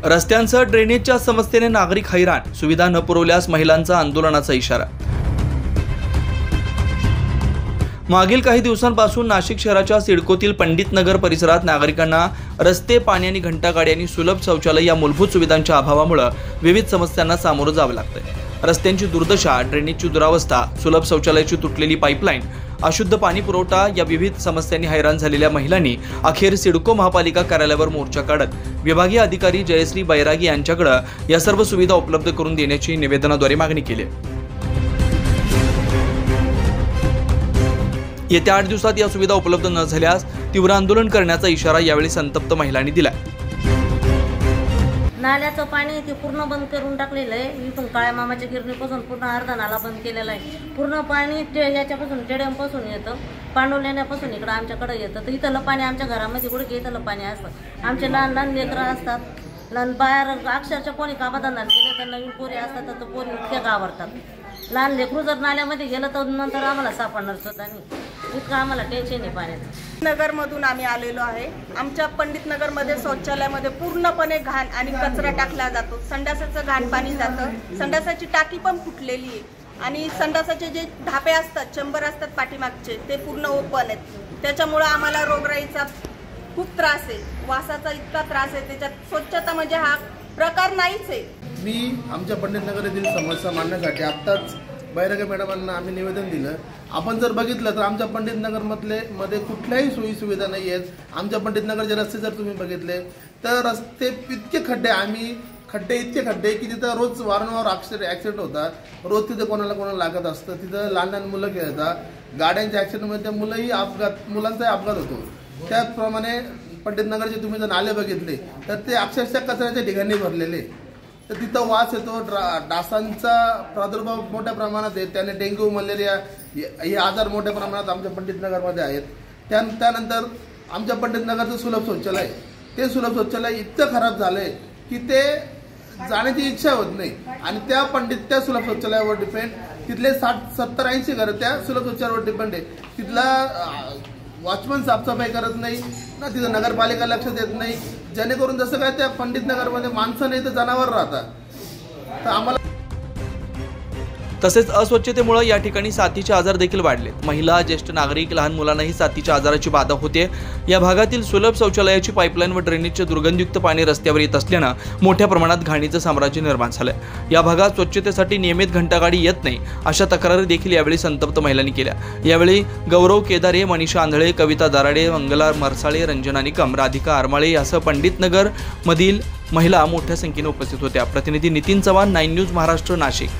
रस्त्यांसह ड्रेनेजच्या समस्येने नागरिक हैराण, सुविधा न पुरवल्यास महिलांचा आंदोलनाचा इशारा। मागील काही दिवसांपासून नाशिक शहराच्या सिडकोतील पंडित नगर परिसरात नागरिकांना रस्ते, पाणी आणि घंटागाडी आणि सुलभ शौचालय या मूलभूत सुविधांच्या अभावामुळे विविध समस्यांना सामोरं जावं लागतंय। रस्त्यांची दुर्दशा, ड्रेनेजची दुरावस्था, सुलभ शौचालयाची तुटलेली पाईपलाईन, अशुद्ध पाणी पुरवठा या विविध समस्यांनी हैराण झालेल्या महिलांनी अखेर सिडको महापालिका कार्यालयावर मोर्चा काढत विभागीय अधिकारी जयश्री बैरागी यांच्याकडे या सर्व सुविधा उपलब्ध करून देण्याची निवेदनाद्वारे मागणी केली। येत्या 8 दिवसात या सुविधा उपलब्ध न झाल्यास तीव्र आंदोलन करण्याचा इशारा यावेळी संतप्त महिलांनी दिला। नाल्याचं पाणी ते पूर्ण बंद करून टाकलेलं आहे। इथून काळ्या मामाच्या गिरणीपासून पूर्ण अर्धा नाला बंद केलेला आहे। पूर्ण पाणी याच्यापासून टेड्यापासून येतं, पांडवलेण्यापासून इकडं आमच्याकडे येतं। तर इथलं पाणी आमच्या घरामध्ये कुठे इथलं पाणी असतं। आमचे लहान लहान लेकरं असतात, लहान बाहेर अक्षरशः कोणी कामाधंदा केले तर नवीन पोरी असतात तर पोरी इतक्या घाबरतात। लहान लेकरू जर नाल्यामध्ये गेलं तर नंतर आम्हाला सापडणार स्वतः नाही, इतकं आम्हाला टेन्शन आहे पाण्याचं। नगरमधून आम्ही आलेलो आहे। आमच्या पंडित नगरमध्ये शौचालयामध्ये पूर्णपणे घाण आणि कचरा टाकला जातो। संडासाचं घाण पाणी जातं, संडासाची टाकी पण फुटलेली आहे आणि संडासाचे जे ढापे असतात, चेंबर असतात पाठीमागचे, ते पूर्ण ओपन आहेत। त्याच्यामुळे आम्हाला रोगराईचा खूप त्रास आहे, वासाचा इतका त्रास आहे, त्याच्यात स्वच्छता म्हणजे हा प्रकार नाहीच आहे। मी आमच्या पंडित नगर येथील समस्या मांडण्यासाठी आत्ताच बैरागे मॅडमांना आम्ही निवेदन दिलं। आपण जर बघितलं तर आमच्या पंडित नगरमध्ये कुठल्याही सोयी सुविधा नाही आहेत। आमच्या पंडित नगरचे रस्ते जर तुम्ही बघितले तर रस्ते इतके खड्डे, इतके खड्डे की तिथं रोज वारंवार ॲक्सिडेंट होतात। रोज तिथे कोणाला लागत असतं, तिथं लहान लहान मुलं खेळतात, गाड्यांच्या ॲक्सिडेंटमध्ये मुलांचाही अपघात होतो। त्याचप्रमाणे पंडित नगरचे तुम्ही जर नाले बघितले तर ते अक्षरशः कचऱ्याच्या ठिकाणी भरलेले, तर तिथं वास येतो, डासांचा प्रादुर्भाव मोठ्या प्रमाणात आहे। त्याने डेंग्यू, मलेरिया हे आजार मोठ्या प्रमाणात आमच्या पंडित नगरमध्ये आहेत। त्यानंतर आमच्या पंडित नगरचं सुलभ शौचालय, ते सुलभ शौचालय इतकं खराब झालंय की ते जाण्याची इच्छा होत नाही। आणि त्या सुलभ शौचालयावर डिपेंड तिथले 60-70-80 घरं त्या सुलभ शौचालयावर डिपेंड आहे। तिथला वॉचमन साफसफाई करत नाही ना, तिथं नगरपालिका लक्ष देत नाही, जेणेकरून जसं काय त्या पंडित नगरमध्ये माणसं नाही तर जनावर राहतात। तर आम्हाला तसेच अस्वच्छतेमुळे या ठिकाणी साथीचे आजार देखील वाढलेत। महिला, ज्येष्ठ नागरिक, लहान मुलांनाही साथीच्या आजाराची बाधा होते। या भागातील सुलभ शौचालयाची पाईपलाईन व ड्रेनेजचे दुर्गंधयुक्त पाणी रस्त्यावर येत असल्यानं मोठ्या प्रमाणात घाणीचं साम्राज्य निर्माण झालंय। या भागात स्वच्छतेसाठी नियमित घंटागाडी येत नाही, अशा तक्रारी देखील यावेळी संतप्त महिलांनी केल्या। यावेळी गौरव केदारे, मनीषा आंधळे, कविता दाराडे, मंगला मरसाळे, रंजना निकम, राधिका आरमाळे यासह पंडित नगर मधील महिला मोठ्या संख्येने उपस्थित होत्या। प्रतिनिधी नितीन चव्हाण, 9 न्यूज महाराष्ट्र, नाशिक।